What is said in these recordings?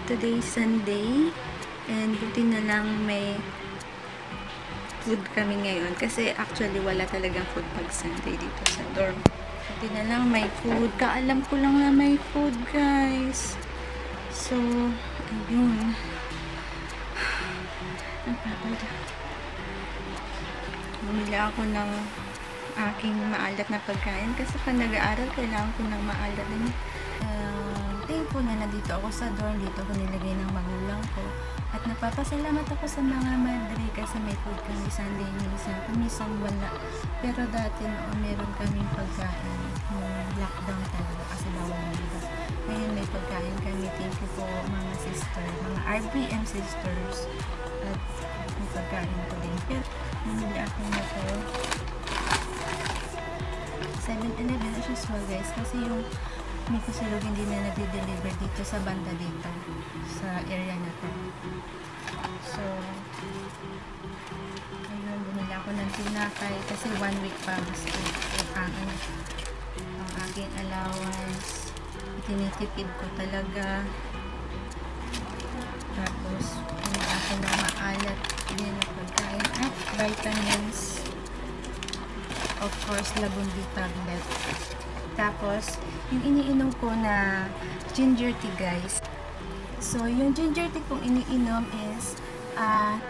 Today is Sunday and buti na lang may food kami ngayon kasi actually wala talagang food pag Sunday dito sa dorm. Buti na lang may food. Kaalam ko lang na may food, guys. So, ayun. Bumili ako ng aking maalat na pagkain kasi pag nag-aaral kailangan ko ng maalat din. Thankful na nandito ako sa dorm, dito ko nilagay ng magulang ko at napapasalamat ako sa mga madre kasi may food kami Sunday minsan wala, pero dati meron kaming pagkain nung lockdown talaga kasi bawal nila. Ngayon may pagkain kami. Thank you po mga sister, mga RBM sisters, at may pagkain ko din. Pero nabili ako na to 7-Eleven as usual, guys, kasi yung may kusilog hindi na nag-deliver dito sa banda dito sa area na to. So ayun, bumili ako ng tinapay kasi 1 week pa gusto ang aking allowance, tinitipid ko talaga. Tapos bumili ako ng maalat din na pagkain at vitamins, of course Labundi tablet. Tapos, yung iniinom ko na ginger tea, guys. So, yung ginger tea kong iniinom is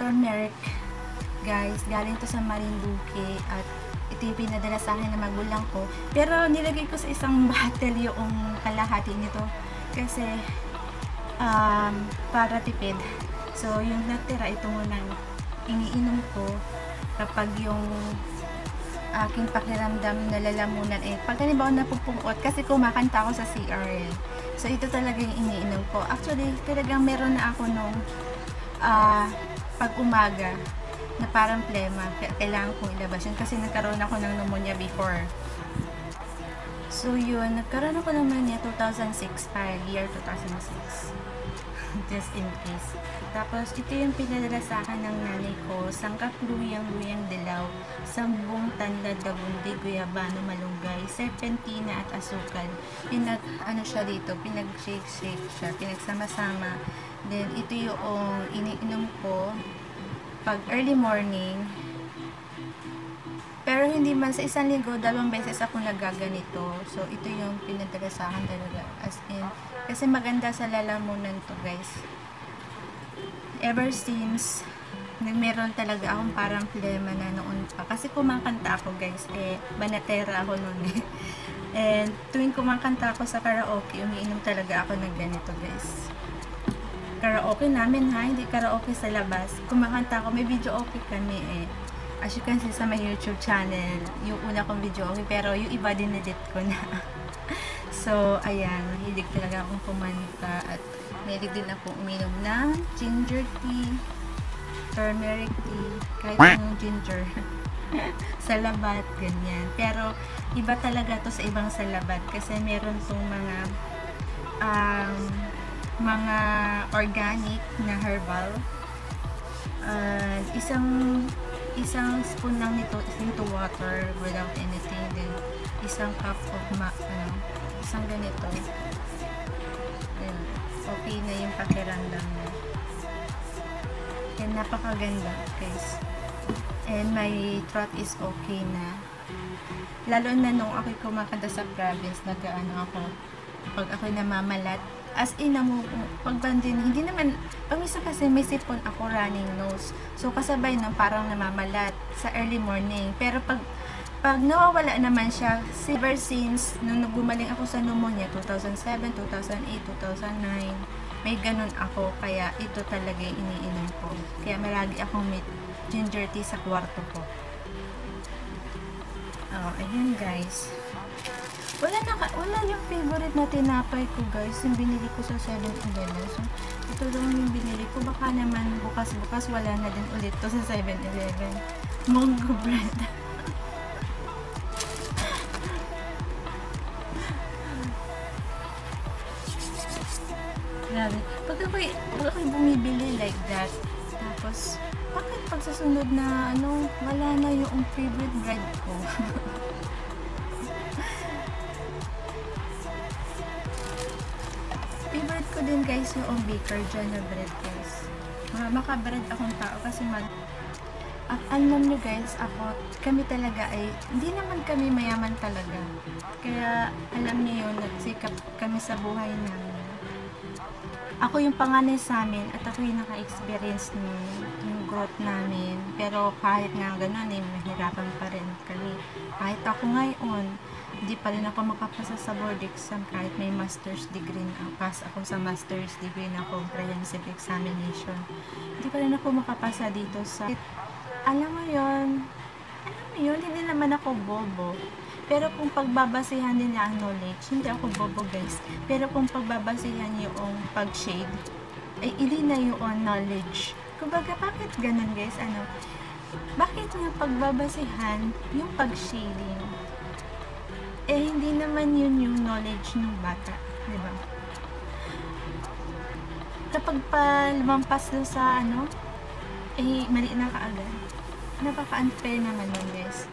turmeric, guys. Galing to sa Marinduque at ito yung pinadala sa akin ng magulang ko. Pero, nilagay ko sa isang bottle yung kalahati nito kasi para tipid. So, yung natira, ito muna iniinom ko kapag yung aking pakiramdam na lalamunan pag halimbawa napupungkot kasi kumakanta ako sa CRL. So ito talaga yung iniinom ko. Actually talagang meron na ako nung pag umaga na parang plema, kailangan kong ilabas yun kasi nagkaroon ako ng pneumonia before. So yun, nagkaroon ako ng pneumonia 2006 year 2006. Just in case. Tapos, ito yung pinadala sa akin ng nanay ko. Sangkap luyang dilaw, sambong tanlad, labundi, guyabano, malunggay, serpentina at asukal. Siya dito, pinag-shake siya, pinagsama-sama. Then, ito yung iniinom ko pag early morning. Pero hindi man sa isang linggo, 2 beses ako nagaganito. So, ito yung pinadala sa akin talaga. As in, kasi maganda sa lalamunan to, guys. Ever since, meron talaga akong parang plema na noon pa. Kasi kumakanta ako, guys. Banatera ako noon eh. And tuwing kumakanta ako sa karaoke, umiinom talaga ako ng ganito, guys. Karaoke namin ha, hindi karaoke sa labas. Kumakanta ako, may video okay kami eh. As you can see sa my YouTube channel, yung una kong video okay, pero yung iba dinedit ko na. So, ayan, mahilig talaga akong kumanta at mahilig din akong uminom ng ginger tea, turmeric tea, kahit anong ginger. Salabat, ganyan. Pero, iba talaga to sa ibang salabat kasi meron tong mga organic na herbal. Isang spoon lang nito into water without anything, then isang cup of isang ganito. Ayan, okay na yung pakiramdam niya. And napakaganda, guys. And my throat is okay na. Lalo na nung ako'y kumakanta sa province, ako pag ako'y namamalat, as in, pagbandin, hindi naman, pamisa kasi may sipon ako, running nose. So, kasabay nung parang namamalat sa early morning. Pero pag nawawala naman siya, ever since, nung gumaling ako sa pneumonia, 2007, 2008, 2009, may ganun ako. Kaya ito talaga yung iniinom ko. Kaya malagi akong may ginger tea sa kwarto ko. Oh, ayun, guys. Wala yung favorite na tinapay ko, guys, yung binili ko sa 7-Eleven. So, ito lang yung binili ko. Baka naman bukas wala na din ulit to sa 7-Eleven. Mongo bread. Grabe. Pag ako'y bumibili like that, tapos, bakit pag sa sunod na, wala na yung favorite bread ko? Favorite ko ko din guys yung baker dyan na bread guys. Makabread akong tao kasi alam nyo guys, kami talaga ay, hindi naman kami mayaman talaga. Kaya, alam nyo yun, nagsikap kami sa buhay namin. Ako yung panganay sa amin at ako yung naka-experience yung growth namin. Pero kahit nga gano'n, mahirapan pa rin kami. Kahit ako ngayon, hindi pa rin ako makapasa sa board exam kahit may master's degree na. Pass ako sa master's degree na comprehensive examination. Hindi pa rin ako makapasa dito sa... Alam mo yun, hindi naman ako bobo. Pero kung pagbabasihan nila ang knowledge, hindi ako bobo guys. Pero kung pagbabasihan yung pag-shade, ay hindi na yung knowledge. Kumbaga, bakit ganun guys? Bakit yung pagbabasihan, yung pag-shading, hindi naman yun yung knowledge ng bata, di ba? Kapag pa lumampas doon sa mali na kaagad. Napaka-unfair naman nun guys.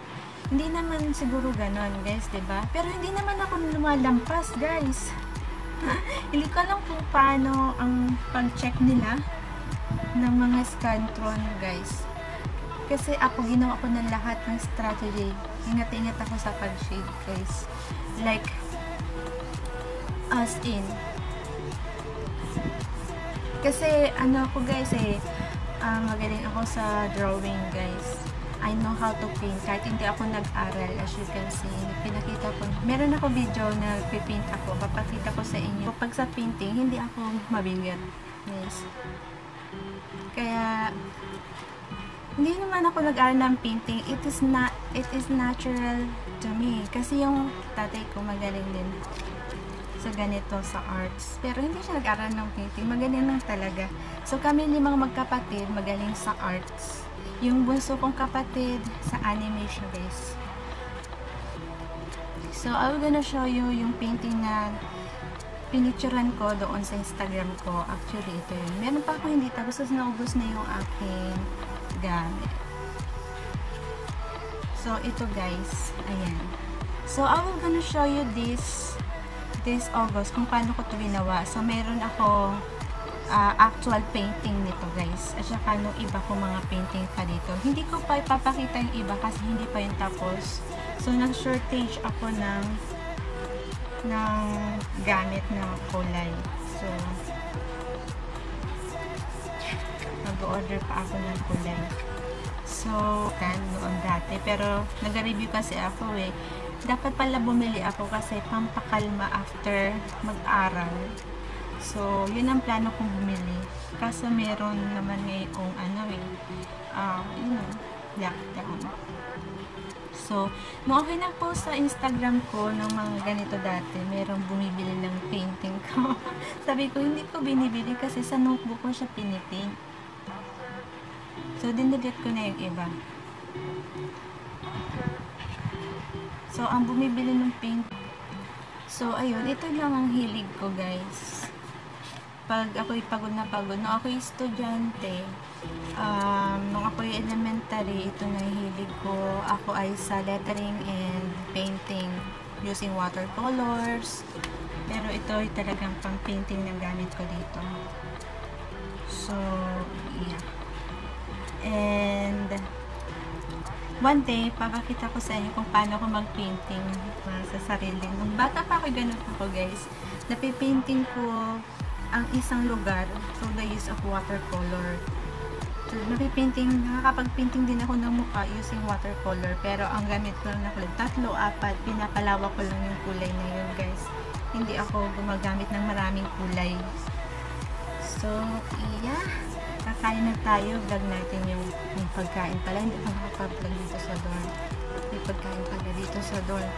Hindi naman siguro ganon guys, diba? Pero hindi naman ako lumalampas guys. Hindi ko alam kung paano ang pag-check nila ng mga scantron guys. Kasi ginawa ko ng lahat ng strategy. Ingat-ingat ako sa pag-shade guys. Like, as in. Kasi ako guys magaling ako sa drawing guys. I know how to paint kahit hindi ako nag-aral. As you can see, pinakita ko, meron ako video na pipaint ako, papakita ko sa inyo. Pag sa painting, hindi ako mabigat guys. Kaya hindi naman ako nag-aral ng painting. It is natural to me kasi yung tatay ko magaling din sa ganito, sa arts. Pero hindi siya nag-aral ng painting. Magaling lang talaga. So, kami 5 magkapatid, magaling sa arts. Yung bunso kong kapatid, sa animation guys. So, I'm gonna show you yung painting na pinicturean ko doon sa Instagram ko. Actually, ito yun. Meron pa ako hindi tapos naubos na yung aking gamit. So, ito guys. Ayan. So, I'm gonna show you this August kung paano ko ito ginawa. So, meron ako actual painting nito guys. At saka nung iba ko mga painting pa dito. Hindi ko pa ipapakita yung iba kasi hindi pa yung tapos. So, nag-shortage ako ng gamit na kulay. So, mag-order pa ako ng kulay. So, noon dati. Pero, nag-review kasi ako dapat pala bumili ako kasi pampakalma after mag-aral. So, yun ang plano kong bumili. Kaso meron naman ngayong lockdown. So, nung okay na po sa Instagram ko ng mga ganito dati, merong bumibili ng painting ko. Sabi ko, hindi ko binibili kasi sa notebook ko siya pinipaint. So, dinelete ko na yung iba. So, ang bumibili ng paint. So, ayun. Ito lang ang hilig ko, guys. Pag ako'y pagod na pagod. Nung ako'y estudyante, nung ako'y elementary, ito na hilig ko. Ako ay sa lettering and painting using watercolors. Pero ito ay talagang pang painting na gamit ko dito. So, yeah. And one day, papakita ko sa inyo kung paano ko mag-painting sa sarili. Nung bata pa ako, ganun ako guys. Napipainting ko ang isang lugar through the use of watercolor. So, nakakapag-painting din ako ng mukha using watercolor. Pero ang gamit ko lang na kulay, 3, 4, pinapalawak ko lang yung kulay na yun guys. Hindi ako gumagamit ng maraming kulay. So, yeah. Kakain na tayo, vlog natin yung pagkain pala. Hindi pa makapag-vlog dito sa dorm. May pagkain pala dito sa dorm.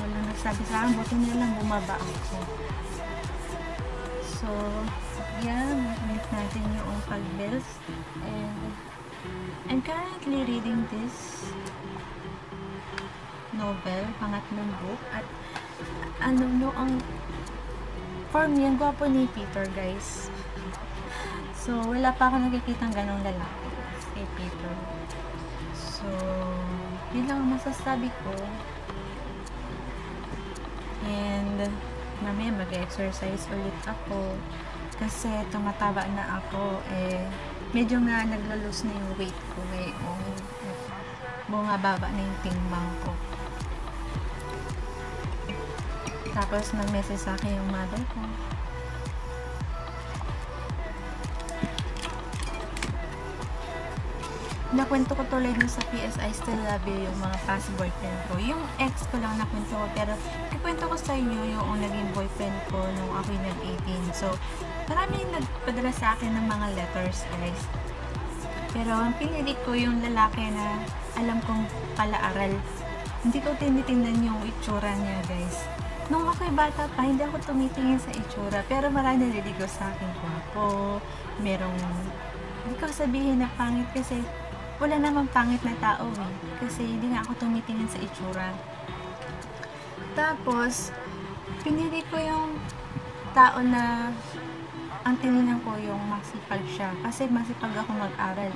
Walang nagsabi sa akin, buti nila lang bumaba ako. So, yeah, make natin yung pag-bills. And I'm currently reading this novel, pangatlong book. At ang for me, ang gwapo ni Peter, guys. So, wala pa ako nakikitang ganong lalaki kay Peter. So, yun lang ang masasabi ko. And, mamaya mag-exercise ulit ako. Kasi tumataba na ako, medyo nga naglo-lose na yung weight ko ngayon. Bumababa na yung timbang ko. Tapos nag-message sa akin yung mother ko. Nakwento ko tuloy dun sa PS I Still Love You yung mga past boyfriend ko. Yung ex ko lang nakwento ko, pero ikwento ko sa inyo yung naging boyfriend ko nung ako'y nag-18. So, maraming nagpadala sa akin ng mga letters, guys. Pero ang pinili ko yung lalaki na alam kong palaaral. Hindi ko tinitingnan yung itsura niya, guys. Nung ako'y bata pa, hindi ako tumitingin sa itsura. Pero marami naliligo sa akin. Kwapo, merong, hindi ko sabihin na pangit kasi wala namang pangit na tao kasi hindi nga ako tumitingin sa itsura. Tapos, pinili ko yung tao na ang tinignan ko yung masipag siya. Kasi masipag ako mag-aral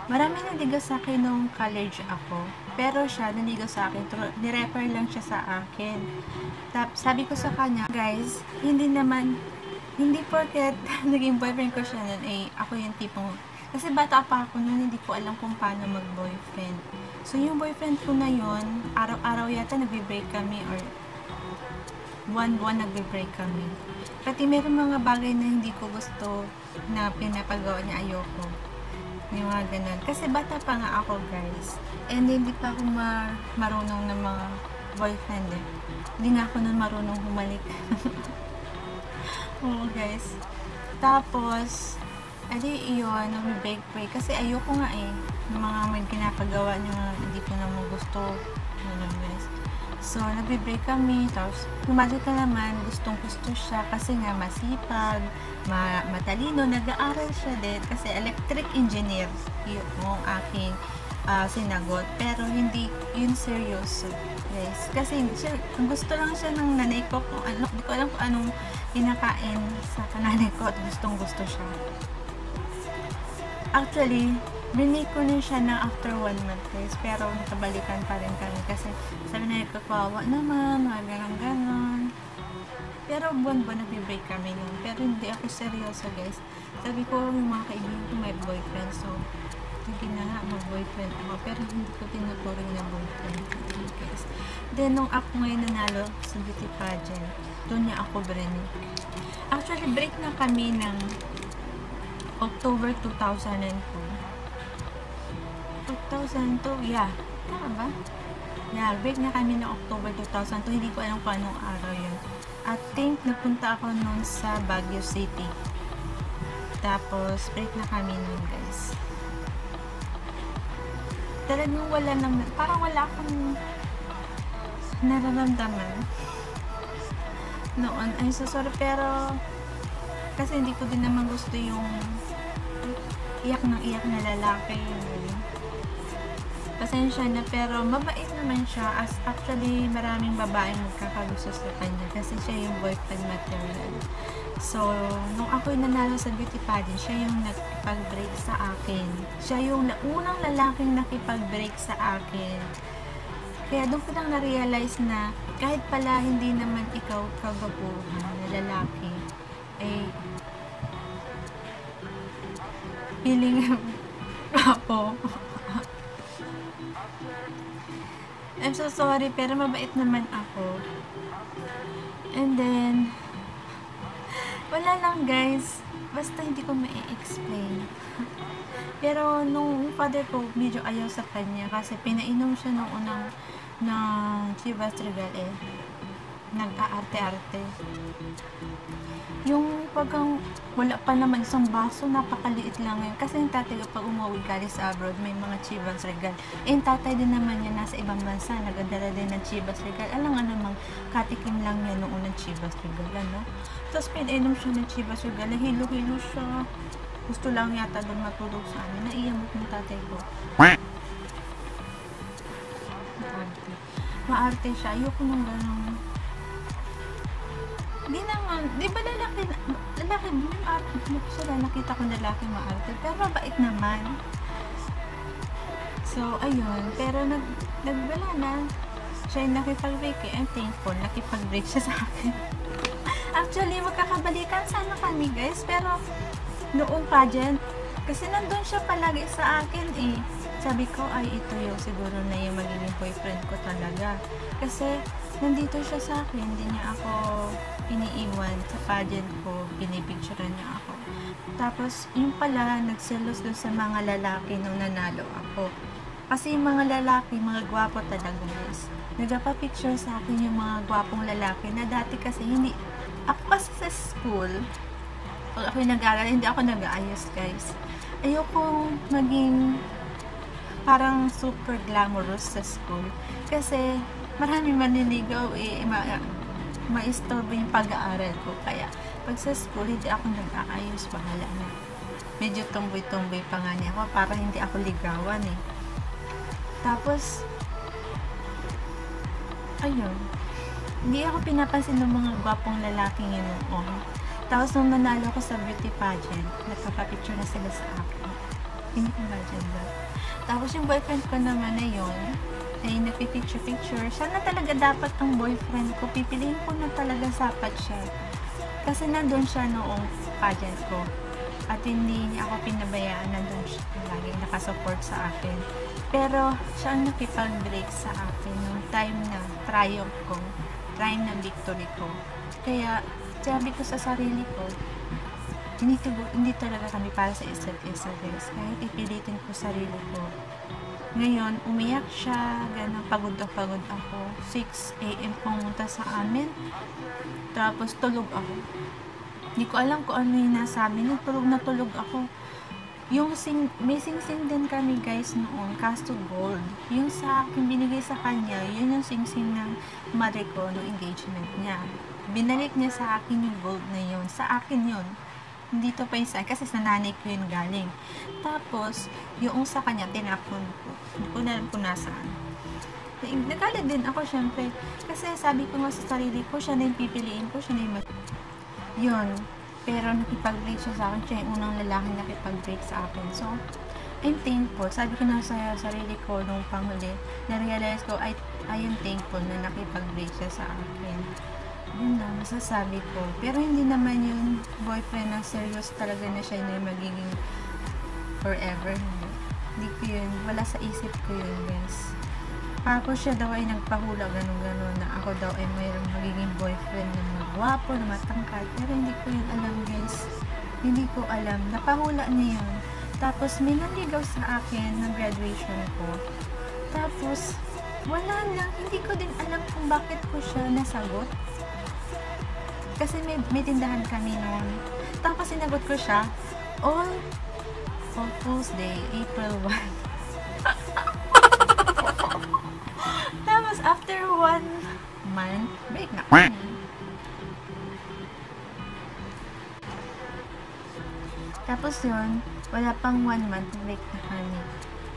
Marami nandigo sa akin nung college ako. Pero siya, nandigo sa akin. Nirefer lang siya sa akin. Tapos, sabi ko sa kanya, guys, hindi porket naging boyfriend ko siya nun, ako yung tipong, kasi bata pa ako nun, hindi ko alam kung paano mag-boyfriend. So, yung boyfriend ko na yun, araw-araw yata nagbe-break kami or buwan-buwan nagbe-break kami. Pati meron mga bagay na hindi ko gusto na pinapagawa niya, ayoko. Yung mga ganun. Kasi bata pa nga ako, guys. And hindi pa ako marunong ng mga boyfriend Hindi nga ako nun marunong humalik. Oo, guys. Tapos, iyon, nag-break. Kasi ayoko nga ng mga may pinapagawa niya, hindi ko naman gusto. Guys. So, nag-break kami. Tapos, lumali ka naman, gustong-gusto siya kasi nga masipag, matalino, nag-aaral siya din. Kasi electric engineer yung aking sinagot. Pero, hindi yun seryoso. Guys. Kasi, gusto lang siya ng nanay ko kung ano, hindi ko alam kung anong kinakain sa nanay ko at gustong-gusto siya. Actually, binake ko na siya na after 1 month, guys. Pero nakabalikan pa rin kami kasi sabi na kawawa naman, mga ganon-ganon. Pero buwan-buwan nag-break kami nun. Pero hindi ako seryoso, guys. Sabi ko, yung mga kaibigan ko may boyfriend. So, sige na nga, mag-boyfriend ako. Pero hindi ko tinuturing na boyfriend, guys. Then, nung ako ngayon nanalo sa beauty pageant, doon niya ako brinig. Actually, break na kami ng October 2002. 2002, yeah. Tama ba? Yeah, break na kami ng October 2002. Hindi ko alam kung anong araw yun. I think napunta ako nun sa Baguio City. Tapos, break na kami nun, guys. Talagang wala naman, parang wala akong nararamdaman noon. Ay, so sorry, pero kasi hindi ko din naman gusto yung iyak na lalaki. Pasensya na, pero mabait naman siya. As actually, maraming babaeng magkakagusto sa kanya kasi siya yung boyfriend material. So, nung ako'y nanalo sa beauty pageant, siya yung nakipag-break sa akin. Siya yung unang lalaking nakipag-break sa akin. Kaya doon ko lang na-realize na kahit pala hindi naman ikaw kagabuhan na lalaki, feeling ako. I'm so sorry, pero mabait naman ako. And then, wala lang, guys. Basta hindi ko ma-explain. Pero nung father ko, medyo ayaw sa kanya kasi pinainom siya nung unang ng Chivas Regal nag-aarte-arte. Yung pagkang wala pa naman isang baso, napakaliit lang yun. Kasi yung tatay ko pag umuwi galing sa abroad, may mga Chivas Regal. Yung tatay din naman yun, nasa ibang bansa, nagadala din ng Chivas Regal. Alam nga namang katikim lang yan noong unang Chivas Regal, ano? Tapos pinainom siya ng Chivas Regal, nahilo-hilo siya. Gusto lang yata doon matulog sa amin. Naiyamot ng tatay ko. Maarte siya. Ayoko nung gano'n. Di naman, di ba lalaki, siya nakita ko lalaki maarte, pero mabait naman. So, ayun, pero nagbala na, siya yung nakipag-break I'm thankful, nakipag-break siya sa akin. Actually, magkakabalikan sana kami guys, pero noong pageant, kasi nandun siya palagi sa akin eh. Sabi ko, ay ito yung siguro na yung magiging boyfriend ko talaga. Kasi nandito siya sa akin, hindi niya ako iniiwan sa pageant ko, binipicturean niya ako. Tapos, yung pala, nagselos doon sa mga lalaki nung nanalo ako. Kasi yung mga lalaki, mga gwapo talaga guys. Nagpapicture sa akin yung mga gwapong lalaki na dati kasi hindi, ako kasi sa school, pag ako yung nag-aaral, hindi ako nag-aayos guys. Ayokong maging parang super glamorous sa school. Kasi marami maniligaw eh, maistorbo yung pag-aaral ko. Kaya pag sa school, hindi ako nag-aayos, bahala na. Medyo tumboy-tumboy pa nga niya ako para hindi ako ligawan eh. Tapos, ayun, hindi ako pinapansin ng mga gwapong lalaking yun noon. Tapos nung nanalo ko sa beauty pageant, nagpapapicture na sila sa akin. Can you imagine that? Tapos yung boyfriend ko naman na yun, ay nagpipicture-picture. Siya na talaga dapat ang boyfriend ko. Pipiliin ko na talaga sapat siya. Kasi nandun siya noong pageant ko. At hindi niya ako pinabayaan, nandun siya lagi nakasupport sa akin. Pero siya ang nakipag-break sa akin nung time na triumph ko, time na victory ko. Kaya sabi ko sa sarili ko, hindi talaga kami para sa isa't isa guys. Kahit ipilitin ko sarili ko. Ngayon, umiyak siya, ganun, pagod ako. 6 AM pumunta sa amin. Tapos tulog ako. Hindi ko alam kung ano yung nasabi niya. Tulog na tulog ako. May sing-sing din kami guys noon, Casto Gold. Yung sa akin, binigay sa kanya, yun yung sing-sing ng mother ko, ng engagement niya. Binalik niya sa akin yung gold na yun. Sa akin yun. Hindi to pa yung sa kasi sa nanay ko yun galing. Tapos, yung sa kanya, tinapon ko. Hindi ko na alam kung nasaan. Nagalit din ako, syempre. Kasi sabi ko nga sa sarili ko, siya na yung pipiliin ko, siya na yung yun. Pero nakipag-break siya sa akin. Siya yung unang lalaking nakipag-break sa akin. So, I'm thankful. Sabi ko na sa sarili ko nung panghuli, na-realize ko, I am thankful na nakipag-break siya sa akin. Yun na, masasabi ko. Pero hindi naman yung boyfriend na serious talaga na siya na magiging forever. Hindi ko yun. Wala sa isip ko yun, guys. Tapos siya daw ay nagpahula ganun-ganun na ako daw ay mayroong magiging boyfriend na magwapo, na matangkad. Pero hindi ko yun alam guys. Hindi ko alam. Napahula niya yun. Tapos may nanligaw sa akin ng graduation ko. Tapos wala lang. Hindi ko din alam kung bakit ko siya nasagot. Kasi may tindahan kami noon. Tapos sinagot ko siya All Fool's Day, April 1. Tapos, after 1 month, break na kami. Tapos yun, wala pang 1 month, break na kami.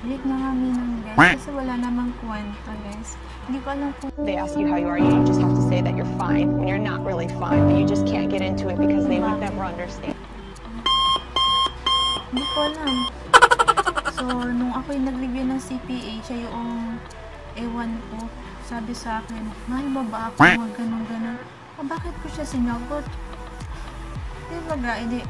Break na kami ng guys, kasi wala namang kwenta guys. Hindi ko alam kung... They ask you how you are, you just have to say that you're fine when you're not really fine, but you just can't get into it because they would never understand. Hindi ko alam. So, nung ako yung nag-review ng CPA, siya yung ewan ko. Sabi sa akin, mahal ba ba ako? Mga ganun-ganun. Bakit ko siya sinagot? Diba ga, hindi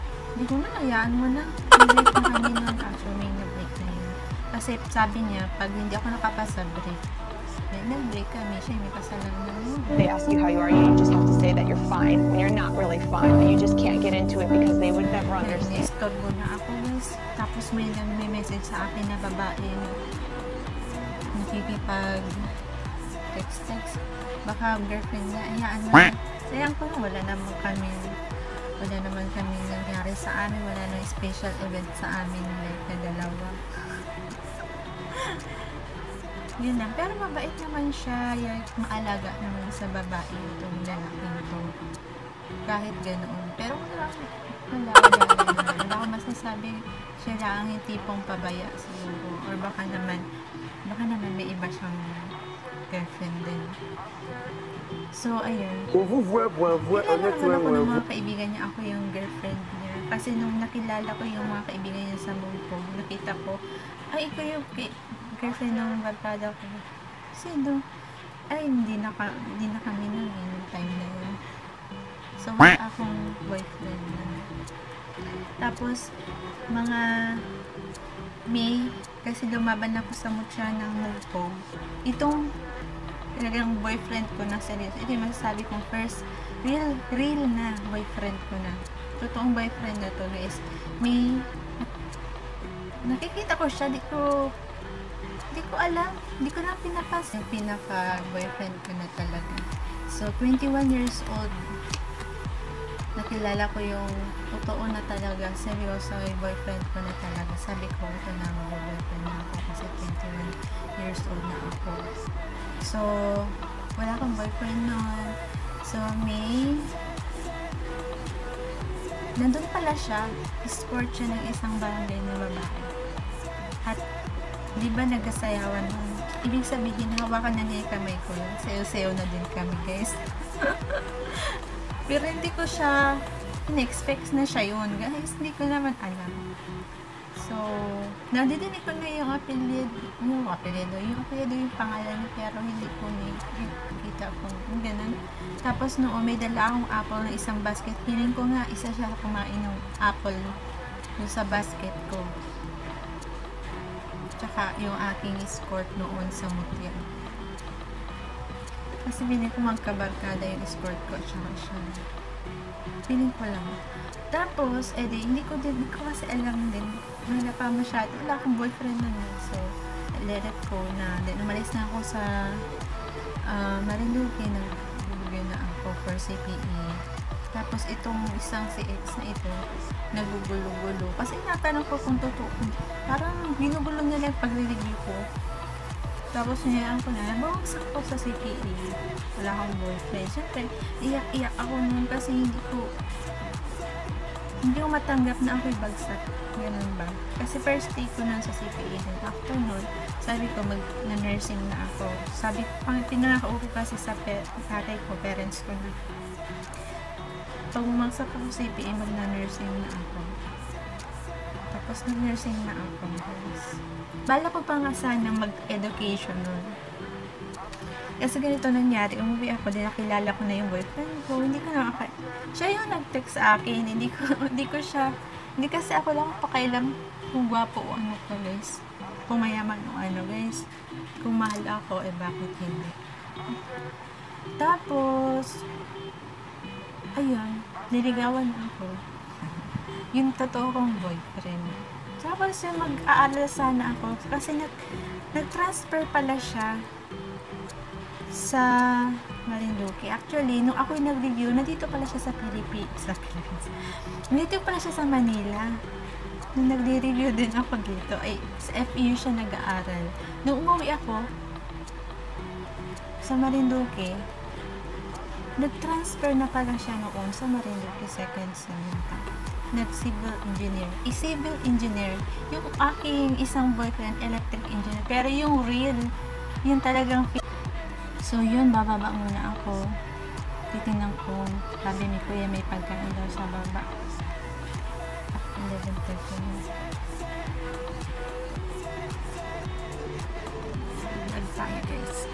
ko na, hayaan mo na. Nag-break na kami nun. Actually, may nag-break na yun. Kasi sabi niya, pag hindi ako nakapasa break, nag-break kami. Siya may kasalanan mo. They ask you how you are, you just have to say that you're fine when you're not really fine, but you just can't get into it because they would never understand. Istorbo na ako guys. Tapos may message sa akin na babae nakikipag text. Baka girlfriend niya, ayaan mo. Sayang ko na, wala naman kami nangyari sa amin. Wala nang special event sa amin like na dalawa. Yun lang. Pero mabait naman siya. Maalaga naman sa babae itong lalaking ito. Kahit ganoon. Pero wala ako masasabi siya lang yung tipong pabaya siguro. Or baka naman may iba siyang girlfriend din. So, ayun. Kilala naman ako ng mga kaibigan niya. Ako yung girlfriend niya. Kasi nung nakilala ko yung mga kaibigan niya sa Mungpog, nakita ko, ay, ikaw yung girlfriend ng barkada ko. Sino? Ay, hindi na kami nung time na yun. So, wala akong boyfriend na. Tapos, mga May, kasi lumaban ako sa mutya ng Mulpo. Itong talagang boyfriend ko na seryoso. Ito yung masasabi kong first real na boyfriend ko na. Totoong boyfriend na to, guys. May nakikita ko siya, di ko alam, di ko na pinapas. Yung pinaka-boyfriend ko na talaga. So, 21 years old, nakilala ko yung totoo na talaga, seryoso yung boyfriend ko na talaga. Sabi ko, ito na mag-boyfriend na ako kasi 21 years old na ako. So, wala akong boyfriend noon. So, May, nandun pala siya, escort siya ng isang barangay na babae. At, di ba nagasayawan nun? Ibig sabihin, hawakan na niya yung kamay ko. Sayo-sayo na din kami, guys. Pero hindi ko siya in-expect na siya yun. Guys, hindi ko naman alam. So, nadidinig ko na yung apelyido yung pangalan, pero hindi ko nakita ko yung ganun. Tapos noon, may dala akong apple na isang basket. Feeling ko nga, isa siya kumain ng apple yung sa basket ko. Tsaka yung aking escort noon sa mutya. Kasi feeling ko magkabarkada yung escort ko tsaka siya. Feeling ko lang. Tapos, hindi ko kasi alam din. Wala pa masyado. Wala akong boyfriend na nun. So, let it go na. Then, umalis na ako sa Marinduque. Nagbibigay na ako for CPE. Tapos, itong isang si X na ito, nagugulo-gulo. Kasi natanong ko kung totoo. Parang ginugulo niya lang pag-review ko. Tapos, niyayaan ko na. Bawagsak ko sa CPE. Wala akong boyfriend. Siyempre, iyak-iyak ako nun kasi hindi ko matanggap na ako'y bagsak. Ganun ba? Kasi first day ko nun sa CPE. Then after nun, sabi ko mag-nursing na ako. Sabi ko, pinakaupo kasi sa tatay ko, parents ko na. Pag bumagsak ako sa CPE, mag-nursing na ako. Tapos nag-nursing na ako. Bala ko pa nga sana mag-education nun. Kasi ganito nangyari, umuwi ako, din nakilala ko na yung boyfriend ko, hindi ko siya yung nag-text sa akin, hindi kasi ako lang pakailam kung gwapo o ano ko, guys. Kung mayaman o ano, guys. Kung mahal ako, bakit hindi. Tapos, ayun, niligawan ako. Yung totoo kong boyfriend. Tapos yung mag-aaral sana ako, kasi nag-transfer pala siya sa Marinduque. Actually, nung ako nag-review, nandito pala siya sa Philippines. Nandito pala siya sa Manila. Nung nag-review din ako dito, sa FEU siya nag-aaral. Nung umuwi ako sa Marinduque, nag-transfer na pala siya noon sa Marinduque second semester. Nag-civil engineer. Civil engineer. Yung aking isang boyfriend, electric engineer. Pero yung real, yung talagang so yun, bababa muna ako. Titingnan ko, sabi ni Kuya may pagkain daw sa baba. 11:30 na. Vlog tayo, guys.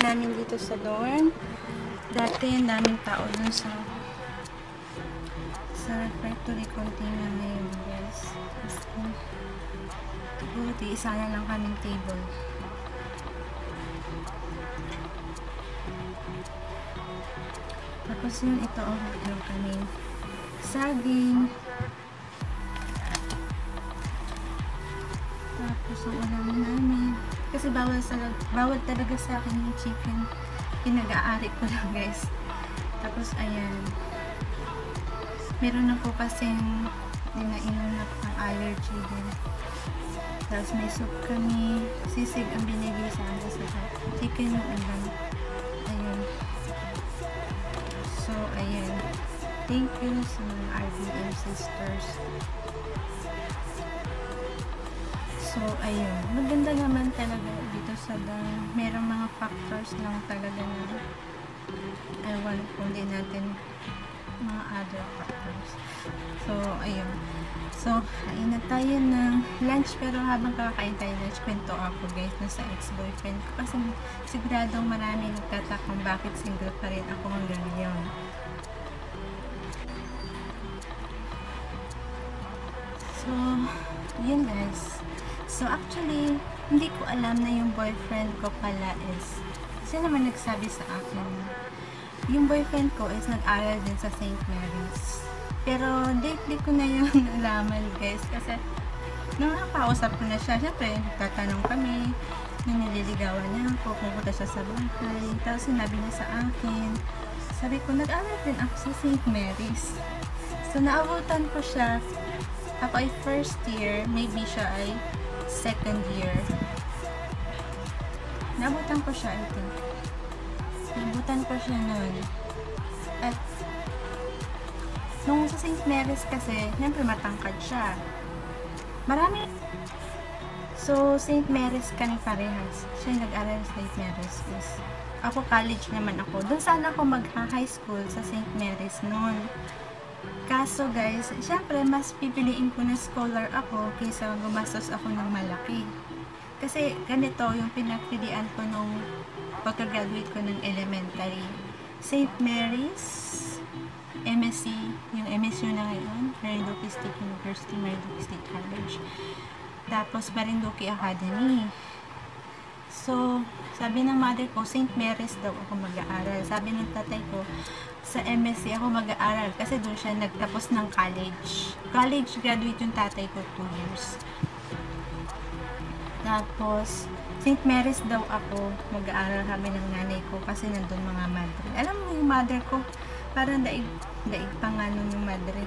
namin dito sa dorm. Dati, ang daming tao dun sa refectory. Konti na ngayon, guys. Buti, isa na lang kaming table. Tapos yun, ito, meron kaming saging. Tapos ang ulam namin. Kasi bawal talaga sa akin yung chicken. Pinag-aari ko lang, guys. Tapos, ayan. Meron na po kasing dinainom na pang allergy din. Tapos may soup kami. Sisig ang binigay sa akin sa chicken yung ulam. Ayun. So, ayan. Thank you sa mga RBM sisters. So, ayun. Maganda naman talaga dito sa dorm. Merong mga factors lang talaga na ewan kung di natin mga other factors. So, ayun. So, kain na tayo ng lunch. Pero habang kakain tayo lunch, kwento ako, guys, na sa ex-boyfriend ko. Kasi siguradong marami nagtatakang bakit single pa rin ako hanggang ngayon. So, yun, guys. So, actually, hindi ko alam na yung boyfriend ko pala is, siya naman nagsabi sa akin, yung boyfriend ko is nag-aral din sa St. Mary's. Pero, lately ko na yung nalaman, guys, kasi, nung nakausap ko na siya, syempre, tatanong kami, nung nililigawan niya ako, pumunta siya sa bahay, tapos sinabi niya sa akin, sabi ko, nag-aral din ako sa St. Mary's. So, naabutan ko siya, ako ay first year, maybe siya ay second year. Naabutan ko siya, I think. Naabutan ko siya noon. At, nung sa St. Mary's kasi, syempre matangkad siya. Marami. So, St. Mary's kami parehas. Siya yung nag-aral sa St. Mary's. Ako, college naman ako. Doon sana ako mag-high school sa St. Mary's noon. Kaso guys, syempre mas pipiliin ko na scholar ako kaysa gumastos ako ng malaki. Kasi ganito yung pinagpilian ko nung pagka-graduate ko ng elementary. St. Mary's, MSc, yung MSU na ngayon, Marinduque State University, Marinduque State College. Tapos Marinduque Academy. So, sabi ng mother ko, St. Mary's daw ako mag-aaral. Sabi ng tatay ko, sa MSc ako mag-aaral kasi doon siya nagtapos ng college. College graduate yung tatay ko 2 years. Tapos, St. Mary's daw ako mag-aaral kami ng nanay ko kasi nandun mga madre. Alam mo yung mother ko, parang daig pa nga nun yung madre.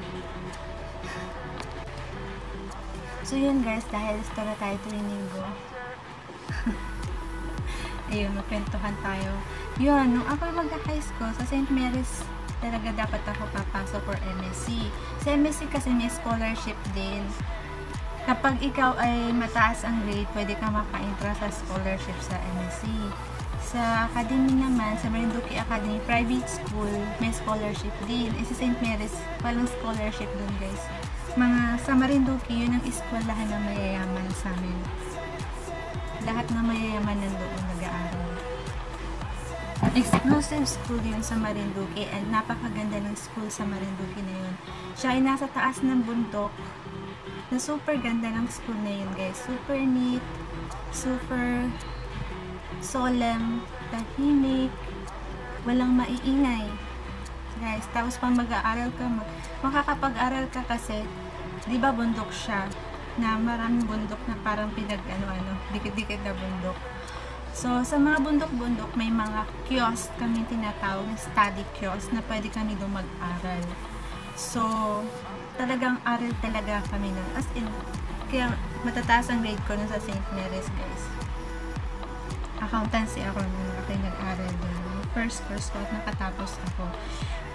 So yun guys, dahil stara tayo tuwing linggo. Ayun, magkwentuhan tayo. Yun, nung ako mag-high school, sa St. Mary's, talaga dapat ako papasok for MSc. Sa MSc kasi may scholarship din. Kapag ikaw ay mataas ang grade, pwede ka maka-intra sa scholarship sa MSc. Sa academy naman, sa Marinduque Academy, private school, may scholarship din. Sa St. Mary's, walang scholarship dun guys. Sa Marinduque, yun ang eskwelahan na mayayaman sa amin. Lahat na mayayaman nandoon nag-aaral. Exclusive school yun sa Marinduque and napakaganda ng school sa Marinduque na yun. Siya ay nasa taas ng bundok na super ganda ng school na yun guys. Super neat, super solemn, tahimik, walang maiingay. Guys, tapos pang mag-aaral ka, makakapag-aral ka kasi, di ba bundok siya? Na maraming bundok na parang dikit-dikit na bundok. So, sa mga bundok-bundok, may mga kiosk kami tinatawag na study kiosk na pwede kami doon mag-aral. So, talagang aral talaga kami nun. As in, kaya matataas ang grade ko nun sa St. Mary's, guys. Accountancy ako nun. Ako yung nag-aral doon. First course ko at nakatapos ako.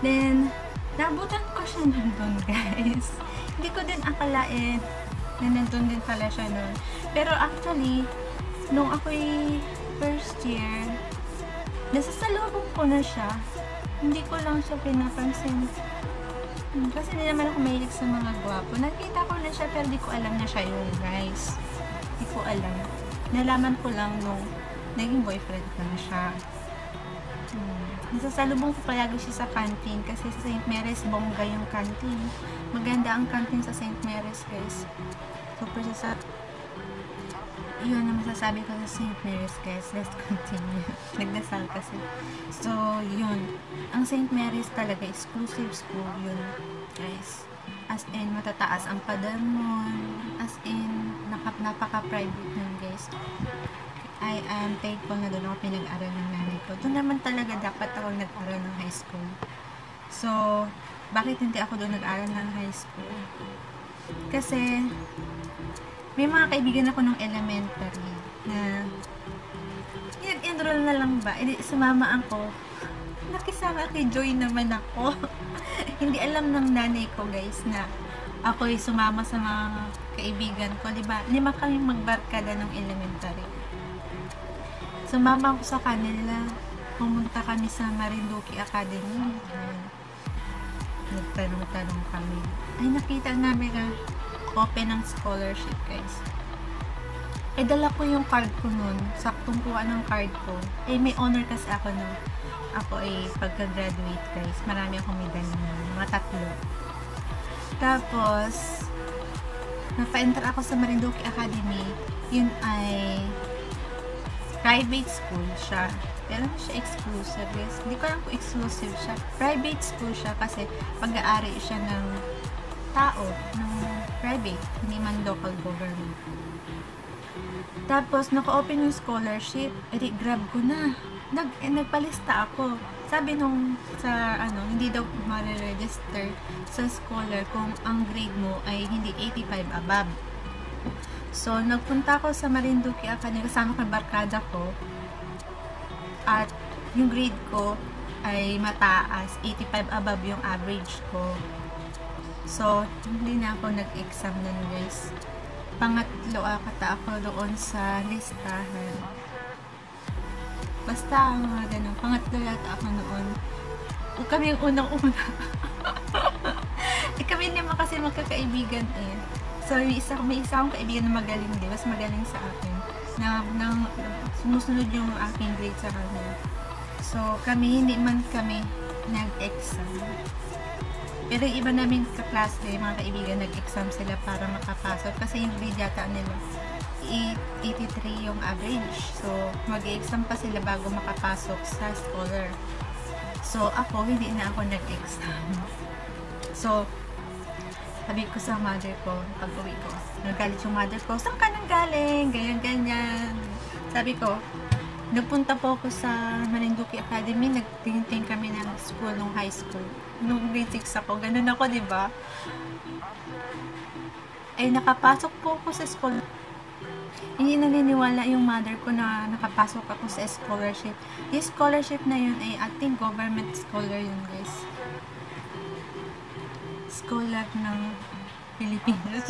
Then, nabutan ko siya nandun, guys. Hindi ko din akalain na nandun din pala siya nun. Pero actually, nung ako'y first year, nasasalubong ko na siya. Hindi ko lang siya pinapansin. Kasi hindi naman ako mahilig sa mga gwapo. Nakita ko na siya pero di ko alam na siya yun, guys. Di ko alam. Nalaman ko lang nung naging boyfriend ko na siya. Nasasalubong ko palagi siya sa canteen kasi sa St. Mary's bongga yung canteen. Maganda ang canteen sa St. Mary's, guys. Super sa yun ang masasabi ko sa St. Mary's, guys. Let's continue. Nagdasal kasi. So, yun. Ang St. Mary's talaga, exclusive school yun, guys. As in, matataas ang padamon. As in, napaka-private nun, guys. I am thankful na doon ako pinag-aral ng nanay ko. Doon naman talaga dapat ako nag-aral ng high school. So, bakit hindi ako doon nag-aral ng high school? Kasi, may mga kaibigan ako ng elementary na nag-enroll na lang ba? Sumama ako. Nakisama kay Joy naman ako. Hindi alam ng nanay ko, guys, na ako'y sumama sa mga kaibigan ko. Diba? 5 kami magbarkada ng elementary. Sumama ako sa kanila. Pumunta kami sa Marinduque Academy. Nagtanong-tanong kami. Ay, nakita namin na open ng scholarship, guys. Eh, dala ko yung card ko nun. Saktong kuha ng card ko. Eh, may honor kasi ako nun. Ako ay pagka-graduate, guys. Marami akong medalya nun. Mga 3. Tapos, napa-enter ako sa Marinduque Academy. Yun ay private school siya. Pero siya exclusive, guys. Hindi ko alam kung exclusive siya. Private school siya kasi pag-aari siya ng tao, ng private, hindi man local government. Tapos, naka-open yung scholarship. Edi, grab ko na. Nagpalista ako. Sabi nung sa, hindi daw ma-register sa scholar kung ang grade mo ay hindi 85 above. So, nagpunta ako sa Marinduque Academy, kasama ko yung barkada ko. At, yung grade ko ay mataas. 85 above yung average ko. So, hindi na ako nag-exam nun, guys. Pangatlo ata ako doon sa listahan. Basta, mga ganun. Pangatlo yata ako noon. O kami yung unang-una. Kami naman kasi magkakaibigan eh. So, may isa akong kaibigan na magaling din. Mas magaling sa akin. Sumusunod yung aking grade sa kanya. So, hindi man kami nag-exam. Pero yung iba namin kaklase, mga kaibigan, nag-exam sila para makapasok. Kasi yung grade yata nila, 83 yung average. So, mag-exam pa sila bago makapasok sa scholar. So, ako, hindi na ako nag-exam. So, sabi ko sa mother ko, pag-uwi ko, nagalit yung mother ko, saan ka nang galing? Ganyan. Sabi ko, nagpunta po ako sa Marinduque Academy, nagtingin kami ng school, nung high school. Nung grade 6 ako, ganun ako, diba? Ay, nakapasok po ako sa school. Hindi naniniwala yung mother ko na nakapasok ako sa scholarship. Yung scholarship na yun ay ating government scholar yun, guys. Scholar ng Pilipinas.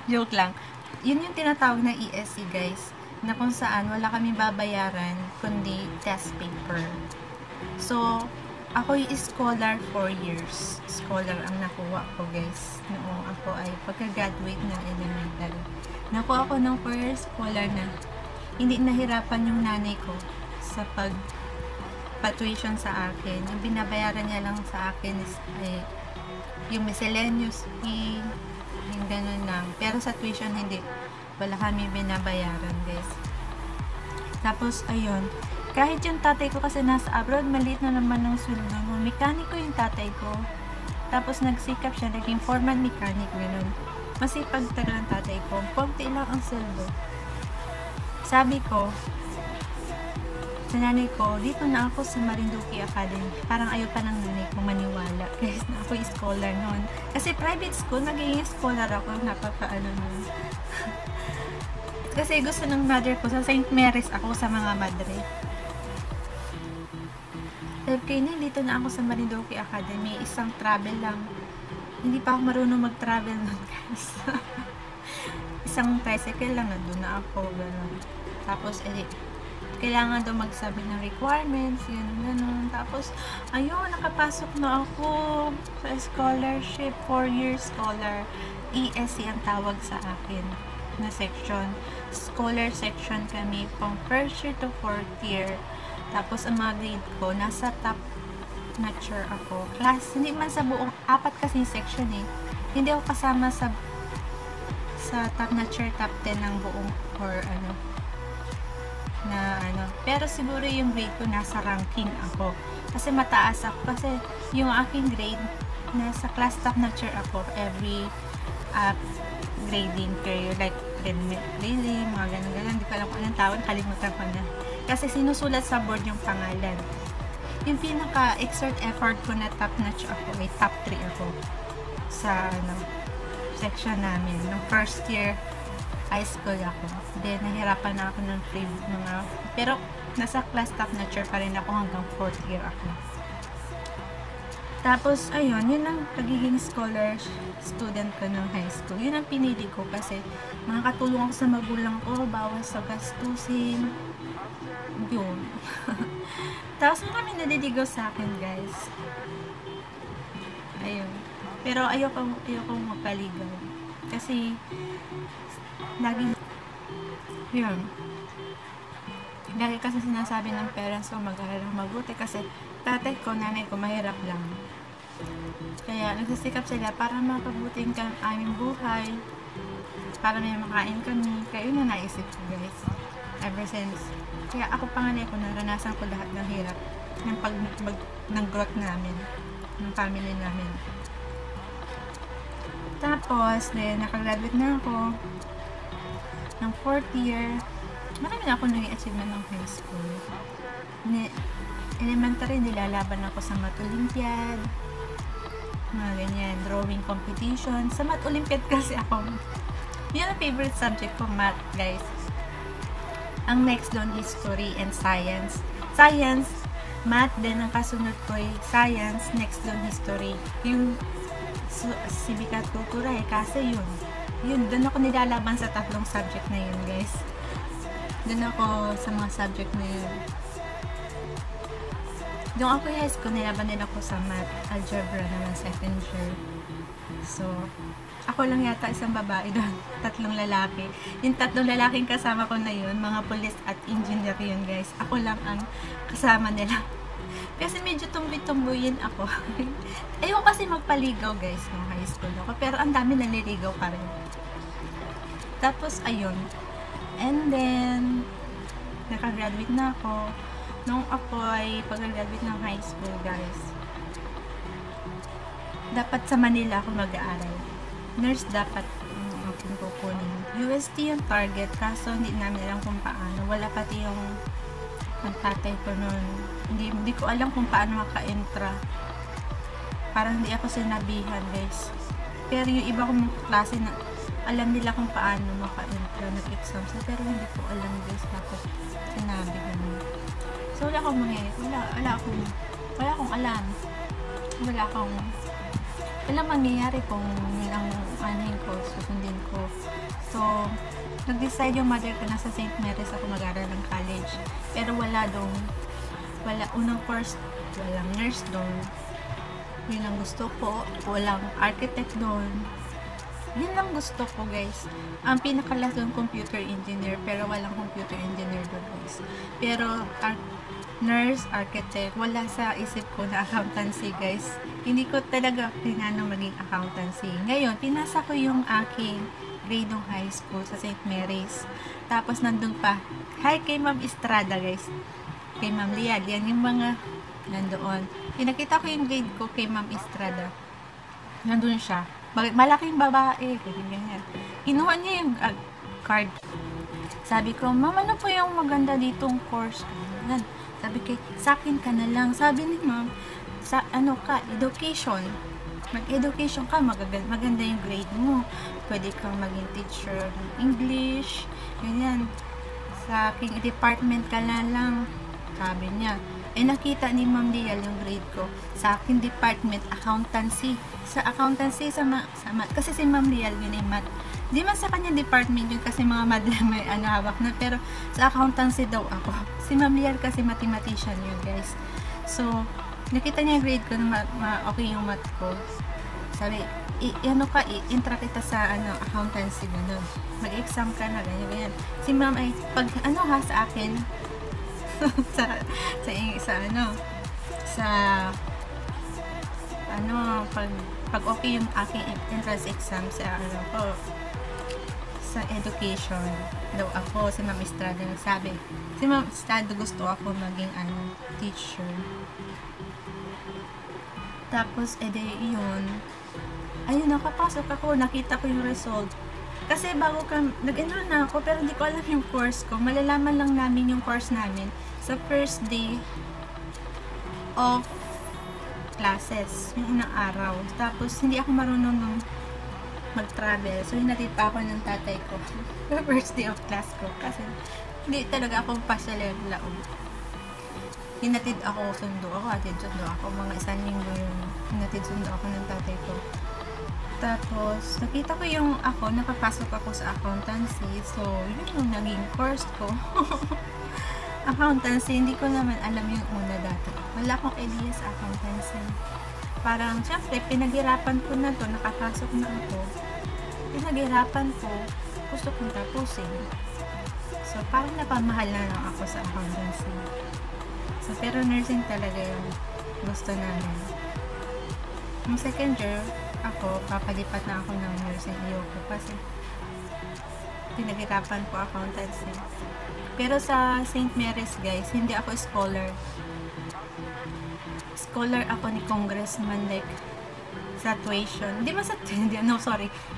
Joke lang. Yun yung tinatawag na ESC, guys. Na kung saan wala kami babayaran kundi test paper. So, ako yung scholar 4 years. Scholar ang nakuha ko, guys. Noong ako ay pagka-graduate ng elementary. Nakuha ako ng 4 years scholar na hindi nahirapan yung nanay ko sa pag-tuition sa akin. Yung binabayaran niya lang sa akin is yung miscellaneous fee, yung ganun lang. Pero sa tuition, hindi. Wala kami binabayaran, guys. Tapos, ayun. Kahit yung tatay ko kasi nasa abroad, maliit na naman ng sweldo mo. Mekaniko yung tatay ko. Tapos, nagsikap siya. Naging foreman mechanic, ganun. Masipag talaga ang tatay ko. Konti lang ang sweldo. Sabi ko, sa nanay ko, dito na ako sa Marinduque Academy. Parang ayaw pa ng nanay ko maniwala. Guys, na ako yung scholar noon. Kasi private school, naging scholar ako. Napakaano nun. Kasi gusto ng mother ko, sa St. Mary's ako sa mga madre. Sabi ko, dito na ako sa Marinduque Academy. Isang travel lang. Hindi pa ako marunong mag-travel nun, guys. Isang tricycle lang, nandun na ako. Ganun. Tapos, kailangan daw magsabi ng requirements, yun, ganun. Tapos, ayun, nakapasok na ako sa scholarship, 4-year scholar. ESC ang tawag sa akin na section. Scholar section kami from 1st year to 4th year. Tapos, ang mga grade ko, nasa top notcher ako. Class, hindi man sa buong, 4 kasi section eh. Hindi ako kasama sa top notcher, top 10 ng buong, or ano, na ano. Pero siguro yung grade ko, nasa ranking ako. Kasi mataas ako. Kasi yung aking grade, nasa class top notcher ako every grading period. Like, prelim, mga ganun-ganun. Hindi ko alam kung anong tawag, kalimutan ko na. Kasi sinusulat sa board yung pangalan. Yung pinaka-exert effort ko na top notch ako, may top 3 ako sa ano, section namin. Nung first year, high school ako. Then, nahirapan na ako ng mga, pero nasa class top notcher pa rin ako hanggang 4th year ako. Tapos, ayun, yun ang pagiging scholar student ko ng high school. Yun ang pinili ko kasi makakatulong ako sa magulang ko, bawas sa gastusin. Yun. Tapos, kami naliligaw sa akin, guys. Ayun. Pero, ayoko magpaligaw. Kasi, lagi, yun. Lagi kasi sinasabi ng parents ko mag-aaral mabuti kasi tatay ko, nanay ko, mahirap lang. Kaya, nagsisikap sila para makabuting ka aming buhay, para may makain kami. Kaya, yun na naisip ko, guys. Ever since. Kaya, ako panganay ko, naranasan ko lahat ng hirap ng growth namin, ng family namin. Tapos, then, nakagraduate na ako ng 4th year. Marami na ako naging achievement ng high school. Elementary, nilalaban ako sa Math Olympiad, mga ganyan, drawing competition. Sa Math Olympiad kasi ako, yun ang favorite subject ko, math, guys. Ang next doon, history and science. Science, math, then ang kasunod ko ay science, next doon, history. Yung civic at kultura eh, kasi yun, doon ako nilalaban sa 3 subject na yun, guys. Doon ako sa mga subject na yun. Doon ako high school, nilaban din ako sa math, algebra naman, second year. So, ako lang yata isang babae doon, 3 lalaki. Yung 3 lalaking kasama ko na yun, mga police at engineer yun, guys. Ako lang ang kasama nila. Kasi medyo tumboy-tumboyin ako. Ayoko kasi magpaligaw, guys, nung high school ako. Pero ang dami naliligaw pa rin. Tapos, ayun. And then, nakagraduate na ako. Nung ako ay pag-graduate ng high school, guys, dapat sa Manila ako mag-aaral. Nurse dapat aking kukunin. UST yung target, kaso hindi namin alam kung paano. Wala pati yung nagtatay ko nun. Hindi ko alam kung paano maka-entra. Parang hindi ako sinabihan, guys. Pero yung iba kong klase na alam nila kung paano maka-entra, nag-exam sila, pero hindi ko alam, guys, bakit sinabi ko nun. So, wala akong alam. Wala mangyayari kung ang anin ko, susundin ko. So, nag-decide yung mother ko na sa St. Mary's ako mag-aral ng college. Pero wala unang course, walang nurse doon. Yun ang gusto ko. Walang architect doon. Yun lang gusto ko, guys. Ang pinakalas doon, computer engineer, pero walang computer engineer doon, guys. Pero, nurse, architect, wala sa isip ko na accountancy, guys. Hindi ko talaga pinano maging accountancy. Ngayon, pinasa ko yung aking grade ng high school sa St. Mary's. Tapos, nandun pa. Hi kay Ma'am Estrada, guys. Kay Ma'am Liad. Yan yung mga nandoon. Pinakita ko yung grade ko kay Ma'am Estrada. Nandun siya. Malaking babae. Ganyan. Kinuha niya yung card. Sabi ko, Ma'am, ano po yung maganda ditong course? Yan. Sabi kay, sa akin ka na lang. Sabi ni Ma'am, sa ano ka, education. Mag-education ka, maganda yung grade mo. Pwede kang maging teacher ng English. Ganyan. Sa aking department ka na lang. Sabi niya. Nakita ni Ma'am Lial yung grade ko. Sa aking department, accountancy. Sa accountancy, sa math. Kasi si Ma'am Lial, yun ay math. Di man sa kanya department yun kasi mga madlang may hawak na. Pero sa accountancy daw ako. Si Ma'am Lial kasi mathematician yun, guys. So, nakita niya yung grade ko na okay yung math ko. Sabi, intra kita sa accountancy, gano'n. Mag-exam ka na, ganyan. Si Ma'am ay, sa akin, sa pag okay yung aking entrance exam sa sa education daw ako, si Ma'am Estrada nagsabi. Si Ma'am Estrada gusto ako maging teacher. Tapos yun, ayun, nakapasok ako, nakita ko yung result. Kasi bago nag-enroll na ako, pero hindi ko alam yung course ko. Malalaman lang namin yung course namin sa first day of classes, yung unang araw. Tapos, hindi ako marunong nung mag-travel. So, hinatid pa ako ng tatay ko sa first day of class ko. Kasi, hindi talaga ako pasalaw. Hinatid ako, sundo ako. Mga isang linggo yung hinatid, sundo ako ng tatay ko. Tapos, nakita ko nakapasok ako sa accountancy. So, yun yung naging course ko. Accountancy, hindi ko naman alam yung una dati. Wala akong idea sa accountancy. Parang, syempre, pinaghirapan ko na to, nakapasok na ako. Pinaghirapan ko, gusto kong tapusin. So, parang napamahal na lang ako sa accountancy. So, pero nursing talaga yung gusto namin. Yung second year, ako, papalipat na ako ng nursing ayoko kasi pinaghirapan ko accountancy. Pero sa St. Mary's, guys, hindi ako scholar. Scholar ako ni Congressman, like, sa tuition.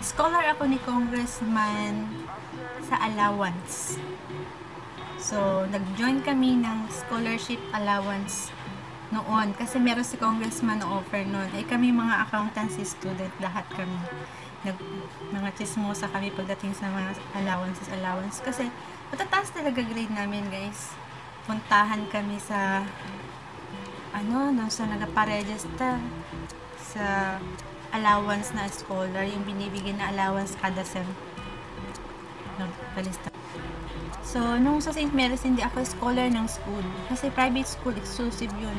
Scholar ako ni Congressman sa allowance. So, nag-join kami ng scholarship allowance noon. Kasi meron si Congressman na offer noon. Kami mga accountancy student, lahat kami. Mga chismosa kami pagdating sa mga allowance. Kasi, matataas talaga grade namin, guys. Puntahan kami sa sa nagpa-register sa allowance na scholar, yung binibigyan na allowance kada sem. Nagpalista. So, nung sa St. Mary's, hindi ako scholar ng school. Kasi private school, exclusive yun.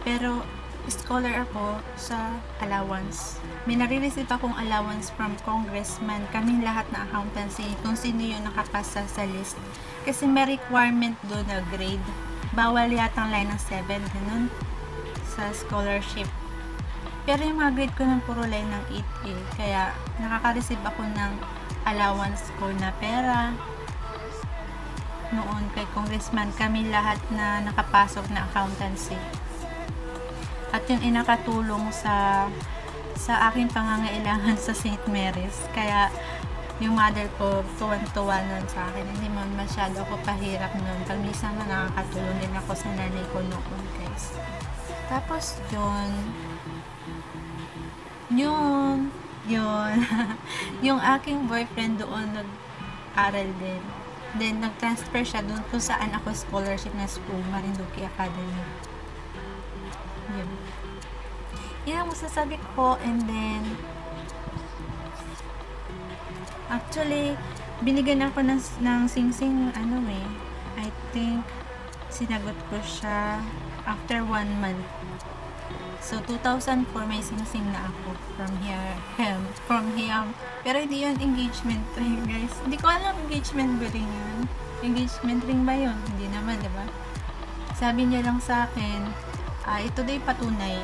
Pero, scholar ako sa allowance. May nare-receive akong allowance from congressman. Kaming lahat na accountancy, kung sino yung nakapasa sa list. Kasi may requirement doon na grade. Bawal yatang line ng 7, ganun, sa scholarship. Pero yung mga grade ko ng puro line ng 8A. Kaya, nakaka-receive ako ng allowance ko na pera. Noon kay congressman, kami lahat na nakapasok na accountancy. At yung inakatulong sa aking pangangailangan sa St. Mary's. Kaya, yung mother ko, tuwan-tuwa nun sa akin. Hindi man masyado ako pahirap nun. Pag minsan nakakatulong din ako sa nanay ko noon, guys. Tapos, yun. Yung aking boyfriend doon, nag-aral din. Then, nag-transfer siya doon kung saan ako scholarship na school, Marinduque Academy. Yun. Yan ang masasabi ko. And then, actually, binigyan ako ng sing-sing, I think, sinagot ko siya after 1 month. So, 2004 may sing-sing na ako from him. Pero hindi yun engagement ring, guys. Hindi ko alam engagement ring yun. Engagement ring ba yun? Hindi naman, diba? Sabi niya lang sa akin, ito daw patunay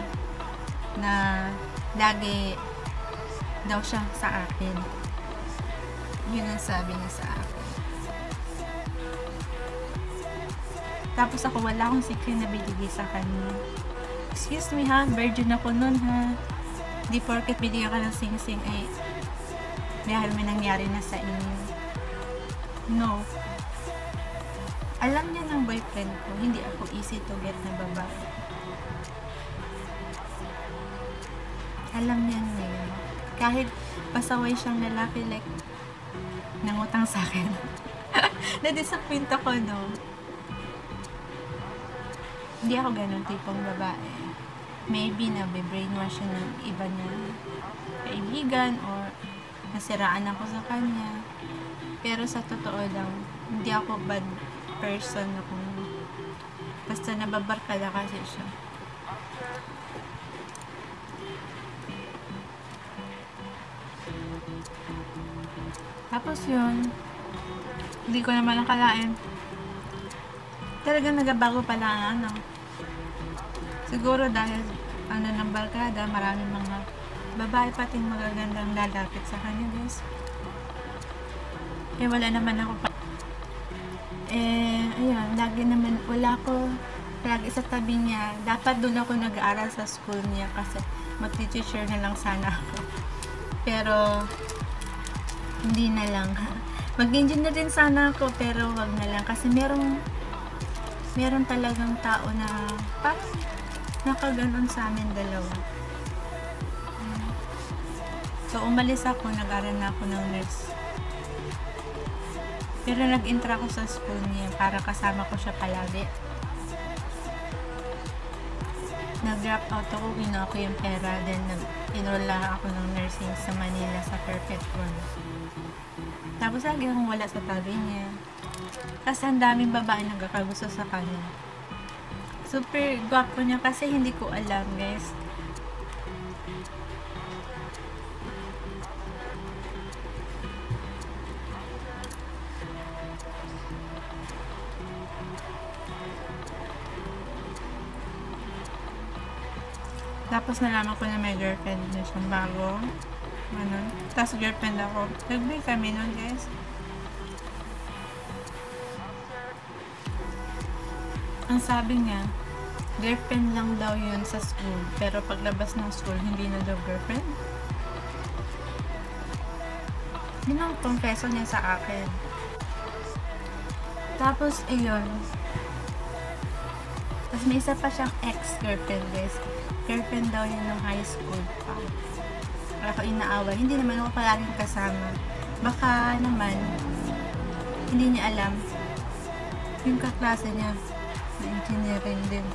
na lagi daw siya sa akin. Yun ang sabi niya sa akin. Tapos ako, wala akong secret na binigay sa kanya. Excuse me ha, virgin ako nun ha. Di porket binigyan ka ng sing-sing ay may nangyari na sa inyo. No. Alam niya ng boyfriend ko, hindi ako easy to get na babae. Alam niya yun. Kahit pasaway siyang lalaki, like, nangutang sa akin. Na-disappoint ako, no? Hindi ako ganun tipong babae. Maybe na-brainwash siya ng iba niya kaibigan or nasiraan ako sa kanya. Pero sa totoo lang, hindi ako bad person na kung basta nababarkada kasi siya. Tapos yun, hindi ko naman nakalain. talagang nagabago pala ang ano. Siguro dahil ng barkada, maraming mga babae pating magagandang lalapit sa kanya, guys. Wala naman ako pa. Ayun, lagi naman, wala ko lagi sa tabi niya. Dapat doon ako nag-aaral sa school niya kasi mag-teacher na lang sana ako. Pero, hindi na lang. Mag-engineer din sana ako, pero wag na lang. Kasi meron talagang tao na parang nakaganon sa amin dalawa. So, umalis ako, nag-aral na ako ng nurse. Pero nag-intra ako sa school niya para kasama ko siya palagi. Nag-drop out ako, kinuha ko yung pera, then nag-enroll lang ako ng nursing sa Manila sa Perpetual. Tapos lagi akong wala sa tabi niya. Kasi ang daming babae nagkakagusto sa kanya. Super gwapo niya kasi hindi ko alam, guys. Tapos nalaman ko na may girlfriend na siyang bago. Tapos girlfriend ako. Nag-break kami nun, guys. Ang sabi niya, girlfriend lang daw yun sa school. Pero paglabas ng school, hindi na daw girlfriend. Yun ang confesso niya sa akin. Tapos, ayun. Tapos may isa pa siyang ex-girlfriend, guys. Girlfriend daw yun ng high school pa. Wala ko inaaway. Hindi naman ako palaging kasama. Baka naman, hindi niya alam. Yung kaklase niya, na engineering din.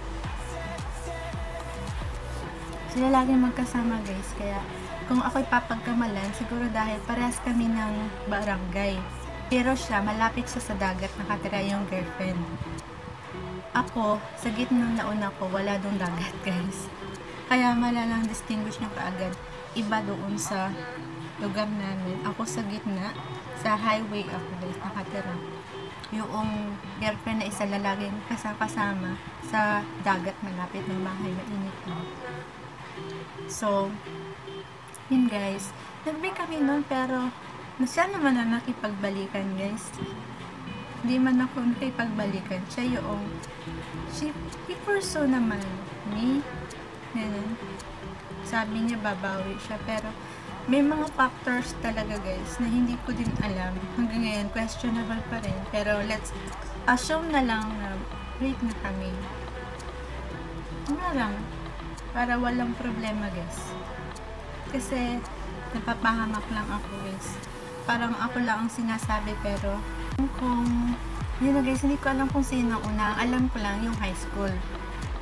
Sila laging magkasama, guys. Kaya, kung ako'y papagkamalan, siguro dahil parehas kami ng barangay. Pero siya, malapit siya sa dagat, nakatira yung girlfriend. Ako, sa gitna ng nauna ko, wala dong dagat, guys. Kaya malalang distinguish niya kaagad. Iba doon sa lugar namin. Ako sa gitna, sa highway ako, guys, nakatira. Yung girlfriend na isa lalaging kasama sa dagat malapit ng bahay, mainit na. So, yun, guys. Nag-break kami nun, pero siya naman na nakipagbalikan, guys. Hindi man ako nakipagbalikan. Siya yung he pursue naman me. Ganun. Sabi niya babawi siya, pero may mga factors talaga, guys, na hindi ko din alam. Hanggang ngayon, questionable pa rin. Pero let's assume na lang na break na kami. Ano lang, para walang problema, guys. Kasi napapahamak lang ako, guys. Parang ako lang ang sinasabi, pero kung yun na, guys, hindi ko alam kung sino una. Alam ko lang yung high school.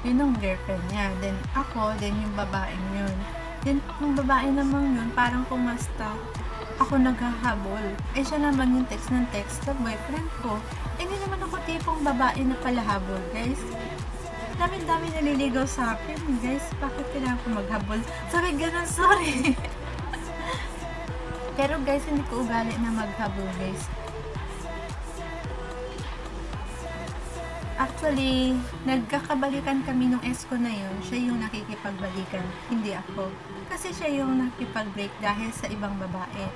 Yun ang girlfriend niya. Then ako, then yung babaeng yun. Then yung babae naman yun, parang kumasta ako naghahabol. Siya naman yung text ng text sa boyfriend ko. Hindi naman ako tipong babae na palahabol, guys. Dami-dami naliligaw sa akin, guys. Bakit kailangan ko maghabol? Sabi ganun, sorry. Pero guys, hindi ko ugali na maghabol, guys. Actually, nagkakabalikan kami nung ex ko na yun. Siya yung nakikipagbalikan, hindi ako. Kasi siya yung nakipag-break dahil sa ibang babae.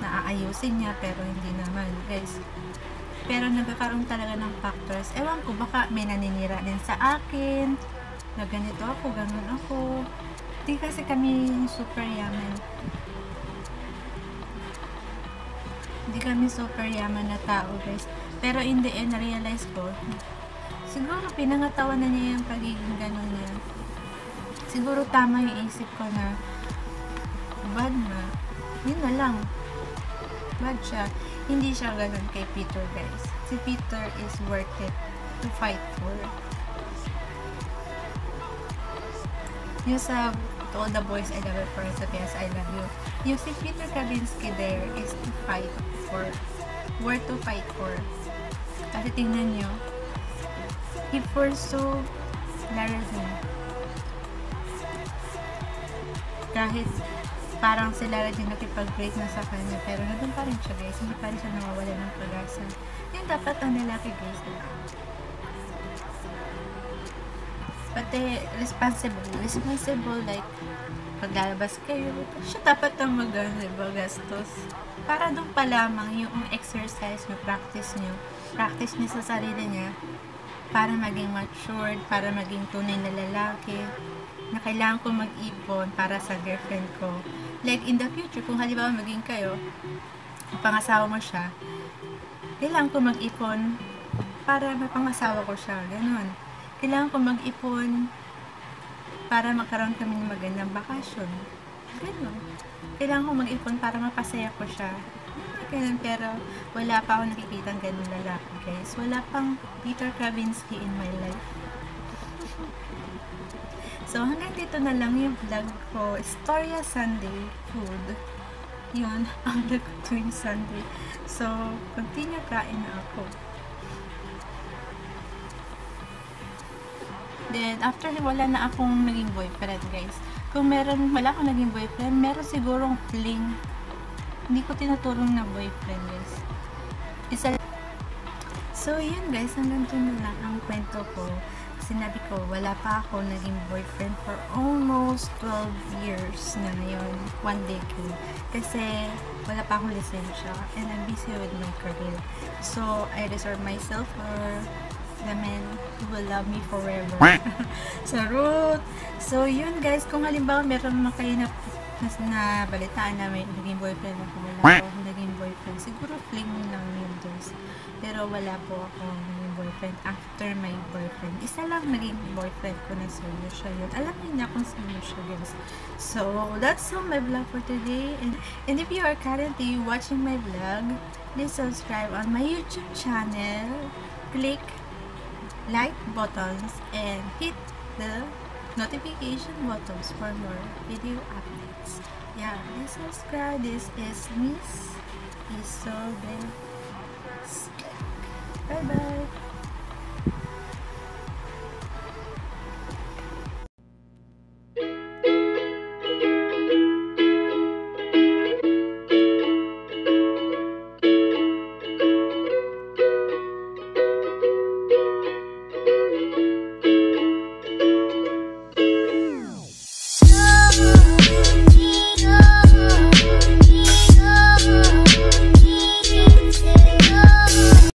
Naaayusin niya, pero hindi naman, guys. Pero nagkakaroon talaga ng factors. Ewan ko, baka may naninira din sa akin. Na ganito ako, ganun ako. Di kasi kami super yaman. Hindi kami super yaman na tao, guys. Pero in the end, na-realize ko, siguro pinangatawan na niya yung pagiging gano'n niya. Siguro tama yung isip ko na, bad na. Yun na lang. Bad siya. Hindi siya gano'n kay Peter, guys. Si Peter is worth it to fight for. Yung sa To All the Boys I Love You For, sa PS I Love You. Yung si Peter Kavinsky there is to fight for. Worth to fight for. Kasi tingnan nyo, he pursued Lara Jean. Kahit parang si Lara Jean nakipag-break na sa kanya, pero nandun pa rin siya, guys. Hindi pa rin siya nawawala ng pag-asa. Yung dapat ang lalaki, guys. Pati responsible like paglalabas kayo, siya dapat ang diba, gastos. Para doon pa lamang yung exercise nyo, practice niya sa sarili niya, para maging matured, para maging tunay na lalaki, na kailangan ko mag-ipon para sa girlfriend ko. Like, in the future, kung halimbawa maging kayo, pangasawa mo siya, kailangan ko mag-ipon para mapangasawa ko siya, ganun. Kailangan ko mag-ipon para magkaroon kami ng magandang bakasyon. Ganun. Kailangan ko mag-ipon para mapasaya ko siya. Ganun, pero wala pa ako nakikita ng ganun lalaki, guys. Wala pang Peter Kravinsky in my life. So, hanggang dito na lang yung vlog ko. Storya Sunday Food. Yun, ang vlog ko tuwing Sunday. So, continue kain na ako. Then, after wala na akong naging boyfriend, guys. Kung wala akong naging boyfriend, meron sigurong fling. Hindi ko tinuturong na boyfriend, guys. So, yun, guys. Hanggang dyan na lang ang kwento ko. Sinabi ko, wala pa ako naging boyfriend for almost 12 years na ngayon. 1 decade. Kasi, wala pa akong lisensya. And I'm busy with my career. So, I reserve myself for the man who will love me forever. Sarot! So, yun guys, kung halimbawa meron naman kayo na balitaan na may naging boyfriend ako, wala po akong naging boyfriend. Siguro fling lang yun guys. Pero wala po ako naging boyfriend after my boyfriend. Isa lang naging boyfriend ko na solo siya yun. Alam niyo na kung sino siya guys. So, that's all my vlog for today. And if you are currently watching my vlog, please subscribe on my YouTube channel. Click like buttons and hit the notification buttons for more video updates. Yeah, please subscribe. This is Miss Isobel. Bye bye.